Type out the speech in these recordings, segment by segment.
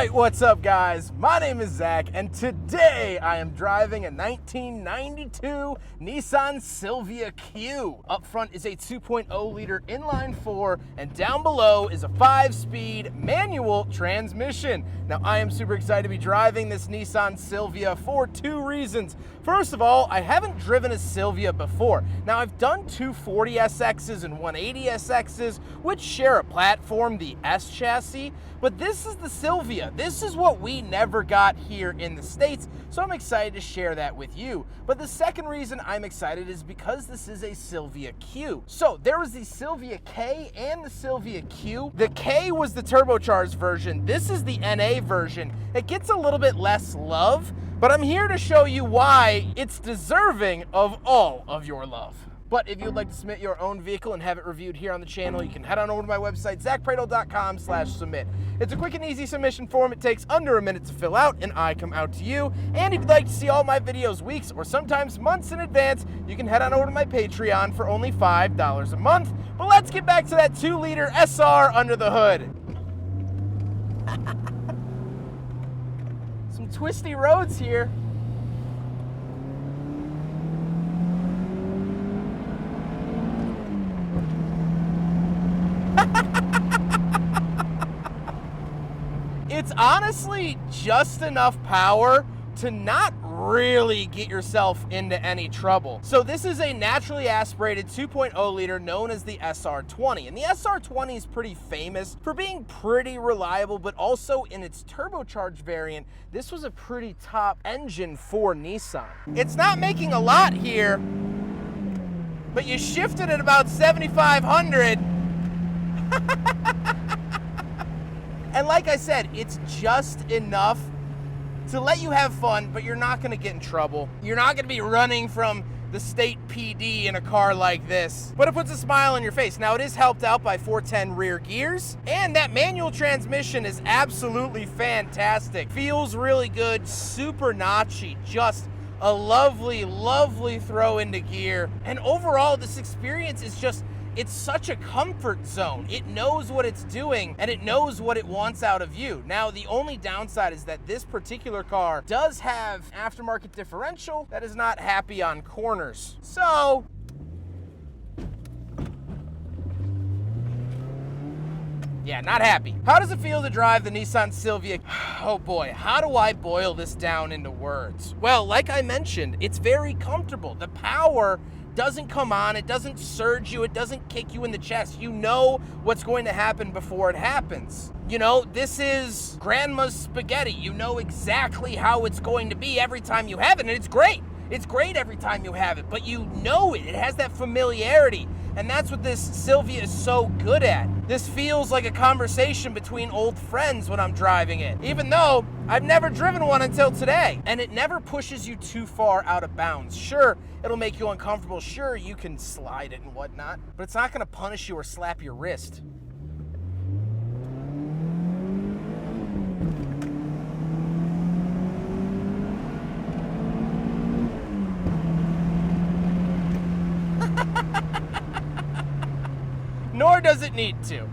Alright, what's up guys? My name is Zach, and today I am driving a 1992 Nissan Silvia Q. Up front is a 2.0 liter inline 4, and down below is a 5-speed manual transmission. Now I am super excited to be driving this Nissan Silvia for two reasons. First of all, I haven't driven a Silvia before. Now I've done 240 SXs and 180 SXs, which share a platform, the S chassis, but this is the Silvia. This is what we never got here in the States, so I'm excited to share that with you. But the second reason I'm excited is because this is a Silvia Q. So there was the Silvia K and the Silvia Q. The K was the turbocharged version. This is the NA version. It gets a little bit less love, but I'm here to show you why it's deserving of all of your love. But if you'd like to submit your own vehicle and have it reviewed here on the channel, you can head on over to my website, zackpradel.com/submit. It's a quick and easy submission form. It takes under a minute to fill out, and I come out to you. And if you'd like to see all my videos weeks or sometimes months in advance, you can head on over to my Patreon for only $5 a month. But let's get back to that 2-liter SR under the hood. Some twisty roads here. It's honestly just enough power to not really get yourself into any trouble. So this is a naturally aspirated 2.0 liter known as the SR20. And the SR20 is pretty famous for being pretty reliable, but also in its turbocharged variant, this was a pretty top engine for Nissan. It's not making a lot here, but you shifted at about 7,500. And like I said, it's just enough to let you have fun, but you're not gonna get in trouble. You're not gonna be running from the state PD in a car like this, but it puts a smile on your face. Now it is helped out by 410 rear gears, and that manual transmission is absolutely fantastic. Feels really good, super notchy, just a lovely, lovely throw into gear. And overall, this experience is just, it's such a comfort zone. It knows what it's doing, and it knows what it wants out of you. Now, the only downside is that this particular car does have aftermarket differential that is not happy on corners. So, yeah, not happy. How does it feel to drive the Nissan Silvia? Oh boy, how do I boil this down into words? Well, like I mentioned, it's very comfortable. The power doesn't come on, it doesn't surge you, it doesn't kick you in the chest. You know what's going to happen before it happens. You know, this is grandma's spaghetti. You know exactly how it's going to be every time you have it, and it's great. It's great every time you have it, but you know it. It has that familiarity, and that's what this Silvia is so good at. This feels like a conversation between old friends when I'm driving it, even though I've never driven one until today. And it never pushes you too far out of bounds. Sure, it'll make you uncomfortable. Sure, you can slide it and whatnot, but it's not gonna punish you or slap your wrist. Nor does it need to.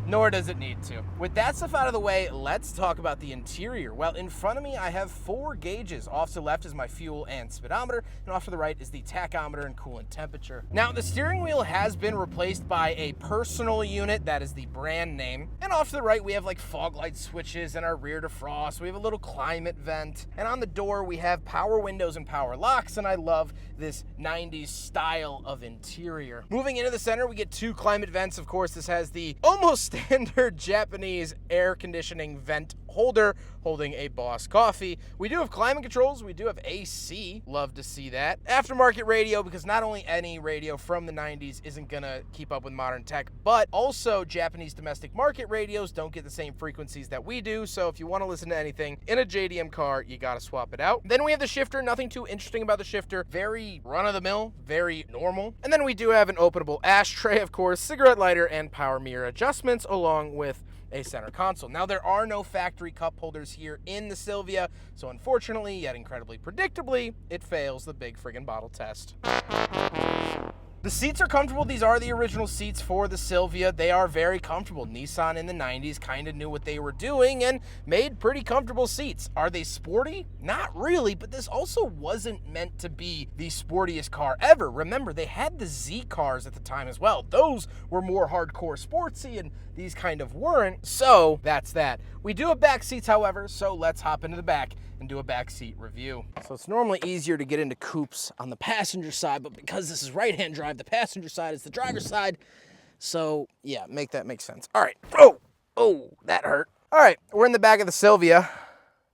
Nor does it need to. With that stuff out of the way, let's talk about the interior. Well, in front of me, I have 4 gauges. Off to the left is my fuel and speedometer, and off to the right is the tachometer and coolant temperature. Now, the steering wheel has been replaced by a personal unit, that is the brand name. And off to the right, we have like fog light switches and our rear defrost. We have a little climate vent. And on the door, we have power windows and power locks, and I love this 90s style of interior. Moving into the center, we get 2 climate vents. Of course, this has the almost standard Japanese air conditioning vent holder holding a Boss coffee. We do have climate controls. We do have AC. Love to see that. Aftermarket radio, because not only any radio from the 90s isn't gonna keep up with modern tech, but also Japanese domestic market radios don't get the same frequencies that we do. So if you want to listen to anything in a JDM car, you gotta swap it out. Then we have the shifter. Nothing too interesting about the shifter. Very run-of-the-mill, very normal. And then we do have an openable ashtray, of course, cigarette lighter, and power mirror adjustments, along with a center console. Now, there are no factory cup holders here in the Silvia, so unfortunately, yet incredibly predictably, it fails the big friggin' bottle test. The seats are comfortable. These are the original seats for the Silvia. They are very comfortable. Nissan in the 90s kind of knew what they were doing and made pretty comfortable seats. Are they sporty? Not really, but this also wasn't meant to be the sportiest car ever. Remember, they had the Z cars at the time as well. Those were more hardcore sportsy, and these kind of weren't. So that's that. We do have back seats, however, so let's hop into the back and do a backseat review. So it's normally easier to get into coupes on the passenger side, but because this is right-hand drive, the passenger side is the driver's side. So yeah, make that make sense. All right. Oh, that hurt. All right, we're in the back of the Silvia.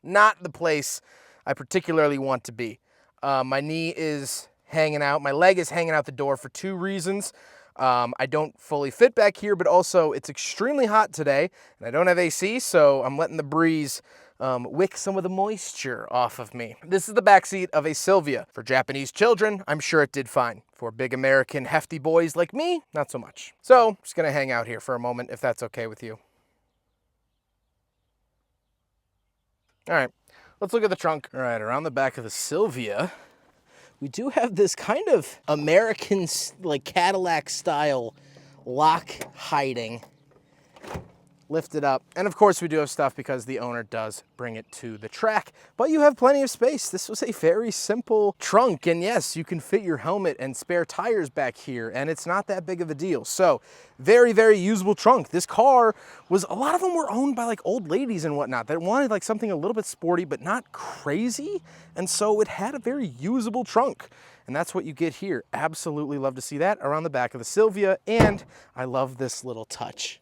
Not the place I particularly want to be. My knee is hanging out. My leg is hanging out the door for two reasons. I don't fully fit back here, but also it's extremely hot today, and I don't have AC, so I'm letting the breeze wick some of the moisture off of me. This is the backseat of a Silvia. For Japanese children, I'm sure it did fine. For big American hefty boys like me, not so much. So I'm just gonna hang out here for a moment, if that's okay with you. All right, let's look at the trunk. All right, around the back of the Silvia, we do have this kind of American, like Cadillac style lock hiding. Lift it up. And of course we do have stuff because the owner does bring it to the track, but you have plenty of space. This was a very simple trunk, and yes, you can fit your helmet and spare tires back here, and it's not that big of a deal. So very, very usable trunk. This car was, a lot of them were owned by like old ladies and whatnot that wanted like something a little bit sporty, but not crazy. And so it had a very usable trunk. And that's what you get here. Absolutely love to see that around the back of the Silvia. And I love this little touch.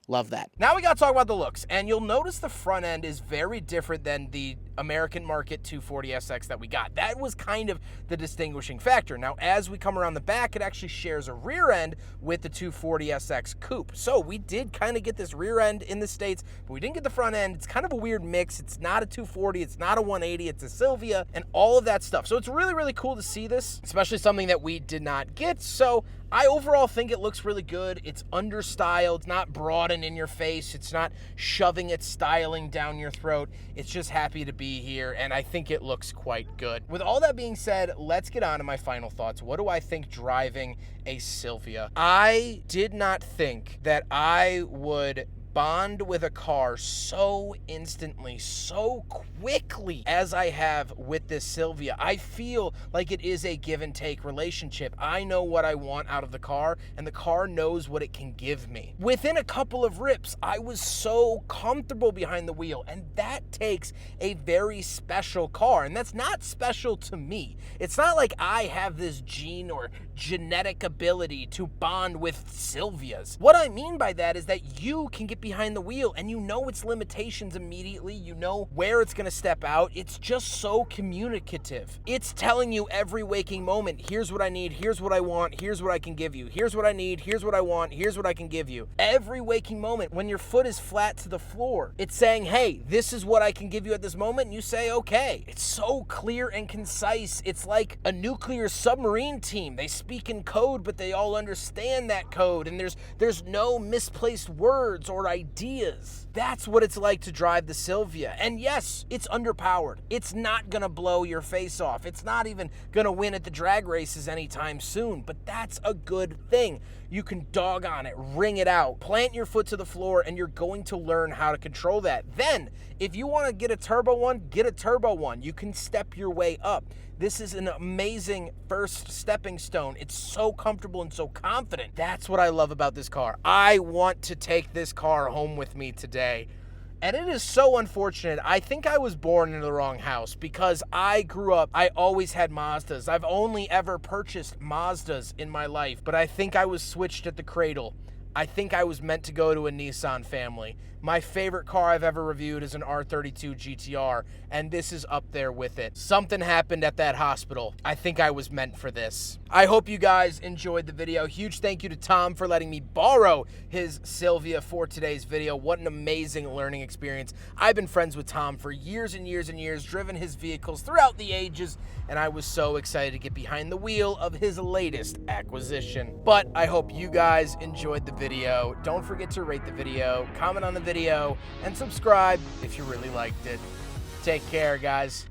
Love that. Now we got to talk about the looks, and you'll notice the front end is very different than the American market 240SX that we got. That was kind of the distinguishing factor. Now, as we come around the back, it actually shares a rear end with the 240SX coupe. So we did kind of get this rear end in the States, but we didn't get the front end. It's kind of a weird mix. It's not a 240, it's not a 180, it's a Silvia, and all of that stuff. So it's really, really cool to see this, especially something that we did not get. So I overall think it looks really good. It's understyled, it's not broad and in your face. It's not shoving its styling down your throat. It's just happy to be here, and I think it looks quite good. With all that being said, let's get on to my final thoughts. What do I think driving a Silvia? I did not think that I would bond with a car so instantly, so quickly as I have with this Silvia. I feel like it is a give and take relationship. I know what I want out of the car, and the car knows what it can give me. Within a couple of rips, I was so comfortable behind the wheel, and that takes a very special car, and that's not special to me. It's not like I have this gene or genetic ability to bond with Silvias. What I mean by that is that you can get behind the wheel and you know its limitations immediately. You know where it's going to step out. It's just so communicative. It's telling you every waking moment, here's what I need, here's what I want, here's what I can give you, here's what I need, here's what I want, here's what I can give you. Every waking moment, when your foot is flat to the floor, it's saying, hey, this is what I can give you at this moment, and you say, okay. It's so clear and concise. It's like a nuclear submarine team. They speak in code, but they all understand that code, and there's no misplaced words or ideas. That's what it's like to drive the Silvia. And yes, it's underpowered. It's not gonna blow your face off. It's not even gonna win at the drag races anytime soon, but that's a good thing. You can dog on it, ring it out, plant your foot to the floor, and you're going to learn how to control that. Then, if you wanna get a turbo one, get a turbo one. You can step your way up. This is an amazing first stepping stone. It's so comfortable and so confident. That's what I love about this car. I want to take this car home with me today. And it is so unfortunate. I think I was born into the wrong house because I grew up, I always had Mazdas. I've only ever purchased Mazdas in my life, but I think I was switched at the cradle. I think I was meant to go to a Nissan family. My favorite car I've ever reviewed is an R32 GTR, and this is up there with it. Something happened at that hospital. I think I was meant for this. I hope you guys enjoyed the video. Huge thank you to Tom for letting me borrow his Silvia for today's video. What an amazing learning experience. I've been friends with Tom for years and years and years, driven his vehicles throughout the ages, and I was so excited to get behind the wheel of his latest acquisition. But I hope you guys enjoyed the video. Don't forget to rate the video, comment on the video, and subscribe if you really liked it. Take care, guys.